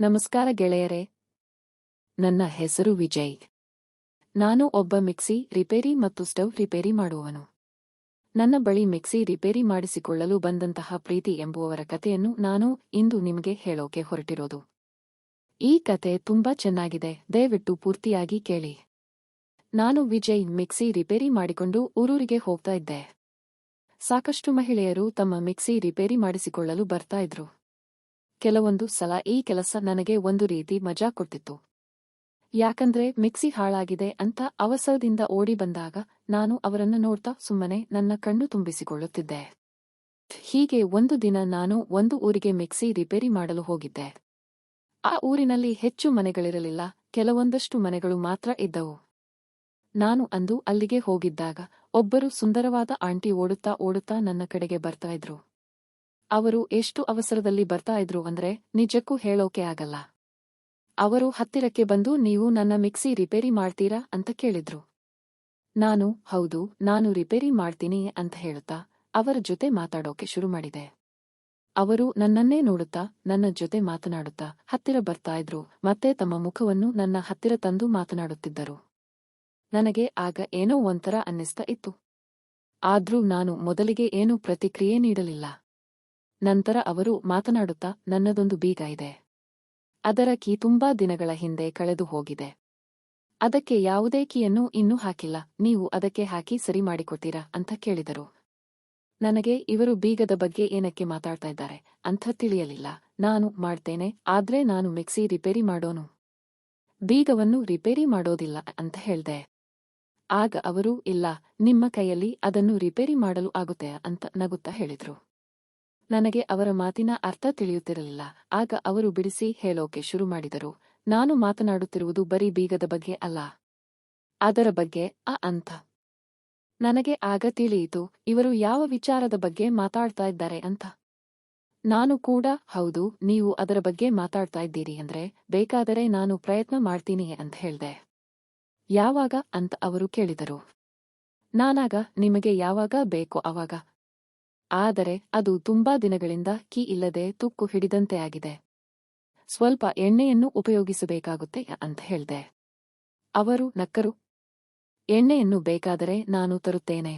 ನಮಸ್ಕಾರ ಗೆಳೆಯರೇ. ನನ್ನ ಹೆಸರು ವಿಜಯ್. ನಾನು ಒಬ್ಬ ಮಿಕ್ಸಿ ರಿಪೇರಿ ಮತ್ತು ಸ್ಟವ್ ರಿಪೇರಿ ಮಾಡುವವನು. ನನ್ನ ಬಳಿ ಮಿಕ್ಸಿ ರಿಪೇರಿ ಮಾಡಿಸಿಕೊಳ್ಳಲು ಬಂದಂತಹ ಪ್ರೀತಿ ಎಂಬುವವರ ಕಥೆಯನ್ನು ನಾನು ಇಂದು ನಿಮಗೆ ಹೇಳೋಕೆ ಹೊರಟಿರೋದು. ಈ ಕತೆ ತುಂಬಾ ಚೆನ್ನಾಗಿದೆ, ದಯವಿಟ್ಟು ಪೂರ್ತಿಯಾಗಿ ಕೇಳಿ. ನಾನು ವಿಜಯ್ ಮಿಕ್ಸಿ ರಿಪೇರಿ ಮಾಡಿಕೊಂಡು ಊರೂರಿಗೆ ಹೋಗ್ತಾ ಇದ್ದೆ. ಸಾಕಷ್ಟು ಮಹಿಳೆಯರು ತಮ್ಮ ಮಿಕ್ಸಿ ರಿಪೇರಿ ಮಾಡಿಸಿಕೊಳ್ಳಲು ಬರ್ತಾ ಇದ್ರು. ಕೆಲವೊಂದು ಸಲ ಈ ಕೆಲಸ ನನಗೆ ಒಂದು ರೀತಿ ಮಜಾ ಕೊಡ್ತಿತ್ತು. ಯಾಕಂದ್ರೆ ಮಿಕ್ಸಿ ಹಾಳಾಗಿದೆ ಅಂತ ಅವಸರದಿಂದ ಓಡಿ ಬಂದಾಗ ನಾನು ಅವರನ್ನು ನೋಡ್ತಾ ಸುಮ್ಮನೆ ನನ್ನ ಕಣ್ಣು ತುಂಬಿಸಿಕೊಳ್ಳುತ್ತಿದ್ದೆ. ಹೀಗೆ ಒಂದು ದಿನ ನಾನು ಒಂದು ಊರಿಗೆ ಮಿಕ್ಸಿ ರಿಪೇರಿ ಮಾಡಲು ಹೋಗಿದ್ದೆ. ಆ ಊರಿನಲ್ಲಿ ಹೆಚ್ಚು ಮನೆಗಳಿರಲಿಲ್ಲ, ಕೆಲವೊಂದಷ್ಟು ಮನೆಗಳು ಮಾತ್ರ ಇದ್ದವು. ನಾನು ಅಂದು ಅಲ್ಲಿಗೆ ಹೋಗಿದ್ದಾಗ ಒಬ್ಬರು ಸುಂದರವಾದ ಆಂಟಿ ಓಡುತ್ತಾ ನನ್ನ ಕಡೆಗೆ ಬರ್ತಾ ಇದ್ರು. ಅವರು ಎಷ್ಟು ಅವಸರದಲ್ಲಿ ಬರ್ತಾ ಇದ್ರು ಅಂದ್ರೆ ನಿಜಕ್ಕೂ ಹೇಳೋಕೆ ಆಗಲ್ಲ. ಅವರು ಹತ್ತಿರಕ್ಕೆ ಬಂದು, ನೀವು ನನ್ನ ಮಿಕ್ಸಿ ರಿಪೇರಿ ಮಾಡ್ತೀರಾ ಅಂತ ಕೇಳಿದ್ರು. ನಾನು ಹೌದು, ನಾನು ರಿಪೇರಿ ಮಾಡ್ತೀನಿ ಅಂತ ಹೇಳುತ್ತಾ ಅವರ ಜೊತೆ ಮಾತಾಡೋಕೆ ಶುರು ಮಾಡಿದೆ. ಅವರು ನನ್ನನ್ನೇ ನೋಡುತ್ತಾ ನನ್ನ ಜೊತೆ ಮಾತನಾಡುತ್ತಾ ಹತ್ತಿರ ಬರ್ತಾ ಇದ್ರು, ಮತ್ತೆ ತಮ್ಮ ಮುಖವನ್ನು ನನ್ನ ಹತ್ತಿರ ತಂದು ಮಾತನಾಡುತ್ತಿದ್ದರು. ನನಗೆ ಆಗ ಏನೋ ಒಂಥರ ಅನ್ನಿಸ್ತಾ ಇತ್ತು. ಆದ್ರೂ ನಾನು ಮೊದಲಿಗೆ ಏನೂ ಪ್ರತಿಕ್ರಿಯೆ ನೀಡಲಿಲ್ಲ. ನಂತರ ಅವರು ಮಾತನಾಡುತ್ತಾ, ನನ್ನದೊಂದು ಬೀಗ ಇದೆ. ಅದರ ಕೀ ತುಂಬಾ ದಿನಗಳ ಹಿಂದೆ ಕಳೆದು ಹೋಗಿದೆ. ಅದಕ್ಕೆ ಯಾವುದೇ ಕೀಯನ್ನು ಇನ್ನೂ ಹಾಕಿಲ್ಲ, ನೀವು ಅದಕ್ಕೆ ಹಾಕಿ ಸರಿ ಮಾಡಿಕೊಡ್ತೀರಾ ಅಂತ ಕೇಳಿದರು. ನನಗೆ ಇವರು ಬೀಗದ ಬಗ್ಗೆ ಏನಕ್ಕೆ ಮಾತಾಡ್ತಾ ಇದ್ದಾರೆ ಅಂತ ತಿಳಿಯಲಿಲ್ಲ. ನಾನು ಮಾಡ್ತೇನೆ, ಆದ್ರೆ ನಾನು ಮಿಕ್ಸಿ ರಿಪೇರಿ ಮಾಡೋನು, ಬೀಗವನ್ನು ರಿಪೇರಿ ಮಾಡೋದಿಲ್ಲ ಅಂತ ಹೇಳ್ದೆ. ಆಗ ಅವರು, ಇಲ್ಲ, ನಿಮ್ಮ ಕೈಯಲ್ಲಿ ಅದನ್ನು ರಿಪೇರಿ ಮಾಡಲು ಆಗುತ್ತೆ ಅಂತ ನಗುತ್ತಾ ಹೇಳಿದ್ರು. ನನಗೆ ಅವರ ಮಾತಿನ ಅರ್ಥ ತಿಳಿಯುತ್ತಿರಲಿಲ್ಲ. ಆಗ ಅವರು ಬಿಡಿಸಿ ಹೇಳೋಕೆ ಶುರು ಮಾಡಿದರು, ನಾನು ಮಾತನಾಡುತ್ತಿರುವುದು ಬರೀ ಬೀಗದ ಬಗ್ಗೆ ಅಲ್ಲ, ಅದರ ಬಗ್ಗೆ ಅಂತ. ನನಗೆ ಆಗ ತಿಳಿಯಿತು ಇವರು ಯಾವ ವಿಚಾರದ ಬಗ್ಗೆ ಮಾತಾಡ್ತಾ ಇದ್ದಾರೆ ಅಂತ. ನಾನು ಕೂಡ, ಹೌದು, ನೀವು ಅದರ ಬಗ್ಗೆ ಮಾತಾಡ್ತಾ ಇದ್ದೀರಿ ಅಂದ್ರೆ ಬೇಕಾದರೆ ನಾನು ಪ್ರಯತ್ನ ಮಾಡ್ತೀನಿ ಅಂತ ಹೇಳ್ದೆ. ಯಾವಾಗ ಅಂತ ಅವರು ಕೇಳಿದರು. ನಾನಾಗ, ನಿಮಗೆ ಯಾವಾಗ ಬೇಕೋ ಅವಾಗ, ಆದರೆ ಅದು ತುಂಬಾ ದಿನಗಳಿಂದ ಕೀ ಇಲ್ಲದೆ ತುಕ್ಕು ಹಿಡಿದಂತೆ ಆಗಿದೆ, ಸ್ವಲ್ಪ ಎಣ್ಣೆಯನ್ನು ಉಪಯೋಗಿಸಬೇಕಾಗುತ್ತೆ ಅಂತ ಹೇಳ್ದೆ. ಅವರು ನಕ್ಕರು. ಎಣ್ಣೆಯನ್ನು ಬೇಕಾದರೆ ನಾನು ತರುತ್ತೇನೆ,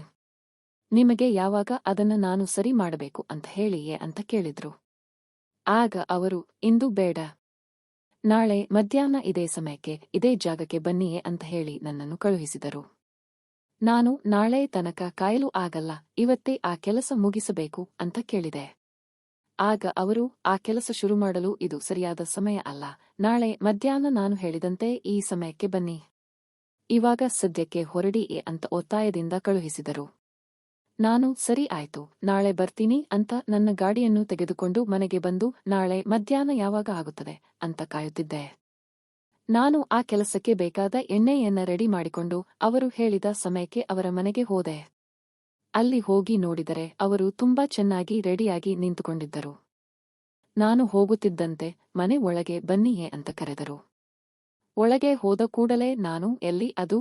ನಿಮಗೆ ಯಾವಾಗ ಅದನ್ನ ನಾನು ಸರಿ ಮಾಡಬೇಕು ಅಂತ ಹೇಳಿಯೇ ಅಂತ ಕೇಳಿದ್ರು. ಆಗ ಅವರು, ಇಂದು ಬೇಡ, ನಾಳೆ ಮಧ್ಯಾಹ್ನ ಇದೇ ಸಮಯಕ್ಕೆ ಇದೇ ಜಾಗಕ್ಕೆ ಬನ್ನಿಯೇ ಅಂತ ಹೇಳಿ ನನ್ನನ್ನು ಕಳುಹಿಸಿದರು. ನಾನು ನಾಳೆ ತನಕ ಕಾಯಲು ಆಗಲ್ಲ, ಇವತ್ತೇ ಆ ಕೆಲಸ ಮುಗಿಸಬೇಕು ಅಂತ ಕೇಳಿದೆ. ಆಗ ಅವರು, ಆ ಕೆಲಸ ಶುರು ಮಾಡಲು ಇದು ಸರಿಯಾದ ಸಮಯ ಅಲ್ಲ, ನಾಳೆ ಮಧ್ಯಾಹ್ನ ನಾನು ಹೇಳಿದಂತೆ ಈ ಸಮಯಕ್ಕೆ ಬನ್ನಿ, ಇವಾಗ ಸದ್ಯಕ್ಕೆ ಹೊರಡಿ ಅಂತ ಒತ್ತಾಯದಿಂದ ಕಳುಹಿಸಿದರು. ನಾನು ಸರಿ ಆಯ್ತು, ನಾಳೆ ಬರ್ತೀನಿ ಅಂತ ನನ್ನ ಗಾಡಿಯನ್ನು ತೆಗೆದುಕೊಂಡು ಮನೆಗೆ ಬಂದು ನಾಳೆ ಮಧ್ಯಾಹ್ನ ಯಾವಾಗ ಆಗುತ್ತದೆ ಅಂತ ಕಾಯುತ್ತಿದ್ದೆ. ನಾನು ಆ ಕೆಲಸಕ್ಕೆ ಬೇಕಾದ ಎಣ್ಣೆಯನ್ನ ರೆಡಿ ಮಾಡಿಕೊಂಡು ಅವರು ಹೇಳಿದ ಸಮಯಕ್ಕೆ ಅವರ ಮನೆಗೆ ಹೋದೆ. ಅಲ್ಲಿ ಹೋಗಿ ನೋಡಿದರೆ ಅವರು ತುಂಬಾ ಚೆನ್ನಾಗಿ ರೆಡಿಯಾಗಿ ನಿಂತುಕೊಂಡಿದ್ದರು. ನಾನು ಹೋಗುತ್ತಿದ್ದಂತೆ ಮನೆ ಒಳಗೆ ಬನ್ನಿಯೇ ಅಂತ ಕರೆದರು. ಒಳಗೆ ಹೋದ ಕೂಡಲೇ ನಾನು, ಎಲ್ಲಿ ಅದು,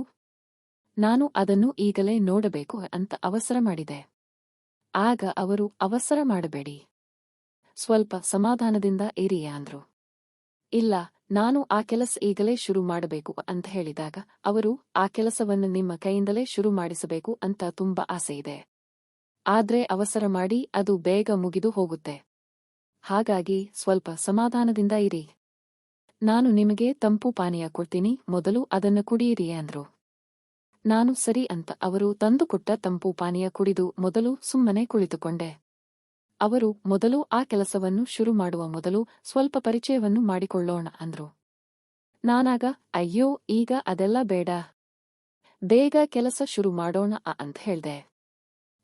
ನಾನು ಅದನ್ನು ಈಗಲೇ ನೋಡಬೇಕು ಅಂತ ಅವಸರ ಮಾಡಿದೆ. ಆಗ ಅವರು, ಅವಸರ ಮಾಡಬೇಡಿ, ಸ್ವಲ್ಪ ಸಮಾಧಾನದಿಂದ ಇರಿಯೇ ಅಂದ್ರು. ಇಲ್ಲ, ನಾನು ಆ ಕೆಲಸ ಈಗಲೇ ಶುರು ಮಾಡಬೇಕು ಅಂತ ಹೇಳಿದಾಗ ಅವರು, ಆ ಕೆಲಸವನ್ನು ನಿಮ್ಮ ಕೈಯಿಂದಲೇ ಶುರು ಮಾಡಿಸಬೇಕು ಅಂತ ತುಂಬಾ ಆಸೆಯಿದೆ, ಆದ್ರೆ ಅವಸರ ಮಾಡಿ ಅದು ಬೇಗ ಮುಗಿದು ಹೋಗುತ್ತೆ, ಹಾಗಾಗಿ ಸ್ವಲ್ಪ ಸಮಾಧಾನದಿಂದ ಇರಿ, ನಾನು ನಿಮಗೆ ತಂಪು ಪಾನೀಯ ಕೊಡ್ತೀನಿ, ಮೊದಲು ಅದನ್ನು ಕುಡಿಯಿರಿ ಅಂದ್ರು. ನಾನು ಸರಿ ಅಂತ ಅವರು ತಂದುಕೊಟ್ಟ ತಂಪು ಪಾನೀಯ ಕುಡಿದು ಮೊದಲು ಸುಮ್ಮನೆ ಕುಳಿತುಕೊಂಡೆ. ಅವರು ಮೊದಲು ಆ ಕೆಲಸವನ್ನು ಶುರು ಮಾಡುವ ಮೊದಲು ಸ್ವಲ್ಪ ಪರಿಚಯವನ್ನು ಮಾಡಿಕೊಳ್ಳೋಣ ಅಂದ್ರು. ನಾನಾಗ, ಅಯ್ಯೋ, ಈಗ ಅದೆಲ್ಲ ಬೇಡ, ಬೇಗ ಕೆಲಸ ಶುರು ಮಾಡೋಣ ಅಂತ ಹೇಳ್ದೆ.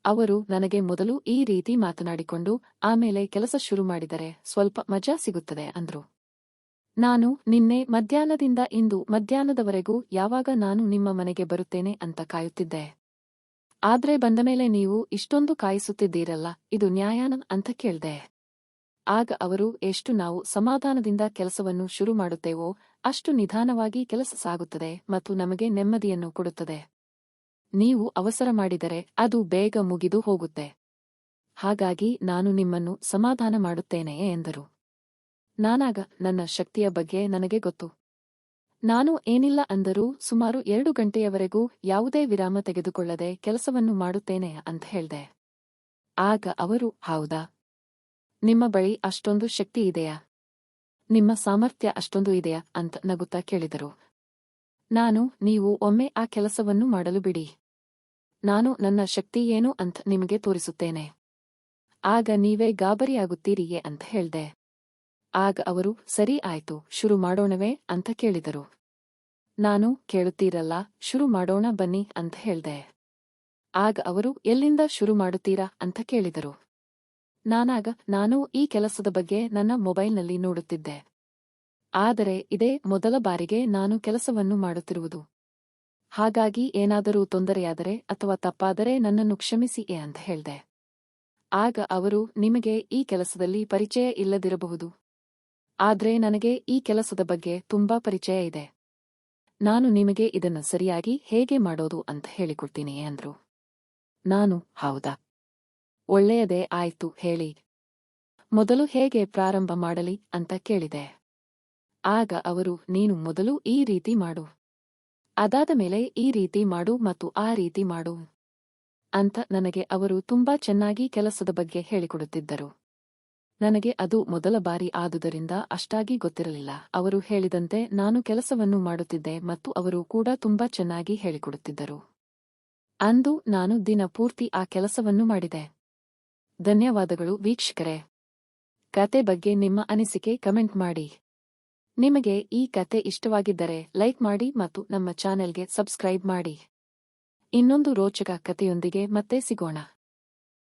ಅವರು ನನಗೆ ಮೊದಲು ಈ ರೀತಿ ಮಾತನಾಡಿಕೊಂಡು ಆಮೇಲೆ ಕೆಲಸ ಶುರು ಮಾಡಿದರೆ ಸ್ವಲ್ಪ ಮಜಾ ಸಿಗುತ್ತದೆ ಅಂದ್ರು. ನಾನು ನಿನ್ನೆ ಮಧ್ಯಾಹ್ನದಿಂದ ಇಂದು ಮಧ್ಯಾಹ್ನದವರೆಗೂ ಯಾವಾಗ ನಾನು ನಿಮ್ಮ ಮನೆಗೆ ಬರುತ್ತೇನೆ ಅಂತ ಕಾಯುತ್ತಿದ್ದೆ, ಆದ್ರೆ ಬಂದಮೇಲೆ ನೀವು ಇಷ್ಟೊಂದು ಕಾಯಿಸುತ್ತಿದ್ದೀರಲ್ಲ, ಇದು ನ್ಯಾಯಾನ ಅಂತ ಕೇಳ್ದೆ. ಆಗ ಅವರು, ಎಷ್ಟು ನಾವು ಸಮಾಧಾನದಿಂದ ಕೆಲಸವನ್ನು ಶುರು ಮಾಡುತ್ತೇವೋ ಅಷ್ಟು ನಿಧಾನವಾಗಿ ಕೆಲಸ ಸಾಗುತ್ತದೆ ಮತ್ತು ನಮಗೆ ನೆಮ್ಮದಿಯನ್ನು ಕೊಡುತ್ತದೆ, ನೀವು ಅವಸರ ಮಾಡಿದರೆ ಅದು ಬೇಗ ಮುಗಿದು ಹೋಗುತ್ತೆ, ಹಾಗಾಗಿ ನಾನು ನಿಮ್ಮನ್ನು ಸಮಾಧಾನ ಮಾಡುತ್ತೇನೆಯೇ ಎಂದರು. ನಾನಾಗ ನನ್ನ ಶಕ್ತಿಯ ಬಗ್ಗೆ ನನಗೆ ಗೊತ್ತು. ನಾನು ಏನಿಲ್ಲ ಅಂದರೂ ಸುಮಾರು 2 ಗಂಟೆಯವರೆಗೂ ಯಾವುದೇ ವಿರಾಮ ತೆಗೆದುಕೊಳ್ಳದೆ ಕೆಲಸವನ್ನು ಮಾಡುತ್ತೇನೆ ಅಂತ ಹೇಳ್ದೆ. ಆಗ ಅವರು, ಹೌದಾ? ನಿಮ್ಮ ಬಳಿ ಅಷ್ಟೊಂದು ಶಕ್ತಿ ಇದೆಯಾ? ನಿಮ್ಮ ಸಾಮರ್ಥ್ಯ ಅಷ್ಟೊಂದು ಇದೆಯಾ ಅಂತ ನಗುತ್ತಾ ಕೇಳಿದರು. ನಾನು, ನೀವು ಒಮ್ಮೆ ಆ ಕೆಲಸವನ್ನು ಮಾಡಲು ಬಿಡಿ. ನಾನು ನನ್ನ ಶಕ್ತಿ ಏನು ಅಂತ ನಿಮಗೆ ತೋರಿಸುತ್ತೇನೆ. ಆಗ ನೀವೇ ಗಾಬರಿಯಾಗುತ್ತೀರಿಯೇ ಅಂತ ಹೇಳ್ದೆ. ಆಗ ಅವರು, ಸರಿ ಆಯ್ತು, ಶುರು ಮಾಡೋಣವೇ ಅಂತ ಕೇಳಿದರು. ನಾನು, ಕೇಳುತ್ತೀರಲ್ಲ, ಶುರು ಮಾಡೋಣ ಬನ್ನಿ ಅಂತ ಹೇಳ್ದೆ. ಆಗ ಅವರು, ಎಲ್ಲಿಂದ ಶುರು ಮಾಡುತ್ತೀರಾ ಅಂತ ಕೇಳಿದರು. ನಾನಾಗ, ನಾನು ಈ ಕೆಲಸದ ಬಗ್ಗೆ ನನ್ನ ಮೊಬೈಲ್ನಲ್ಲಿ ನೋಡುತ್ತಿದ್ದೆ. ಆದರೆ ಇದೇ ಮೊದಲ ಬಾರಿಗೆ ನಾನು ಕೆಲಸವನ್ನು ಮಾಡುತ್ತಿರುವುದು. ಹಾಗಾಗಿ ಏನಾದರೂ ತೊಂದರೆಯಾದರೆ ಅಥವಾ ತಪ್ಪಾದರೆ ನನ್ನನ್ನು ಕ್ಷಮಿಸಿ ಅಂತ ಹೇಳ್ದೆ. ಆಗ ಅವರು, ನಿಮಗೆ ಈ ಕೆಲಸದಲ್ಲಿ ಪರಿಚಯ ಇಲ್ಲದಿರಬಹುದು. ಆದ್ರೆ ನನಗೆ ಈ ಕೆಲಸದ ಬಗ್ಗೆ ತುಂಬಾ ಪರಿಚಯ ಇದೆ. ನಾನು ನಿಮಗೆ ಇದನ್ನು ಸರಿಯಾಗಿ ಹೇಗೆ ಮಾಡೋದು ಅಂತ ಹೇಳಿಕೊಡ್ತೀನಿ ಅಂದ್ರು. ನಾನು, ಹೌದಾ? ಒಳ್ಳೆಯದೇ ಆಯ್ತು, ಹೇಳಿ. ಮೊದಲು ಹೇಗೆ ಪ್ರಾರಂಭ ಮಾಡಲಿ ಅಂತ ಕೇಳಿದೆ. ಆಗ ಅವರು, ನೀನು ಮೊದಲು ಈ ರೀತಿ ಮಾಡು. ಅದಾದ ಮೇಲೆ ಈ ರೀತಿ ಮಾಡು ಮತ್ತು ಆ ರೀತಿ ಮಾಡು ಅಂತ ನನಗೆ ಅವರು ತುಂಬಾ ಚೆನ್ನಾಗಿ ಕೆಲಸದ ಬಗ್ಗೆ ಹೇಳಿಕೊಡುತ್ತಿದ್ದರು. ನನಗೆ ಅದು ಮೊದಲ ಬಾರಿ ಆದುದರಿಂದ ಅಷ್ಟಾಗಿ ಗೊತ್ತಿರಲಿಲ್ಲ. ಅವರು ಹೇಳಿದಂತೆ ನಾನು ಕೆಲಸವನ್ನು ಮಾಡುತ್ತಿದ್ದೆ ಮತ್ತು ಅವರು ಕೂಡ ತುಂಬಾ ಚೆನ್ನಾಗಿ ಹೇಳಿಕೊಡುತ್ತಿದ್ದರು. ಅಂದು ನಾನು ದಿನ ಪೂರ್ತಿ ಆ ಕೆಲಸವನ್ನು ಮಾಡಿದೆ. ಧನ್ಯವಾದಗಳು ವೀಕ್ಷಕರೇ. ಕತೆ ಬಗ್ಗೆ ನಿಮ್ಮ ಅನಿಸಿಕೆ ಕಮೆಂಟ್ ಮಾಡಿ. ನಿಮಗೆ ಈ ಕತೆ ಇಷ್ಟವಾಗಿದ್ದರೆ ಲೈಕ್ ಮಾಡಿ ಮತ್ತು ನಮ್ಮ ಚಾನೆಲ್ಗೆ ಸಬ್ಸ್ಕ್ರೈಬ್ ಮಾಡಿ. ಇನ್ನೊಂದು ರೋಚಕ ಕತೆಯೊಂದಿಗೆ ಮತ್ತೆ ಸಿಗೋಣ.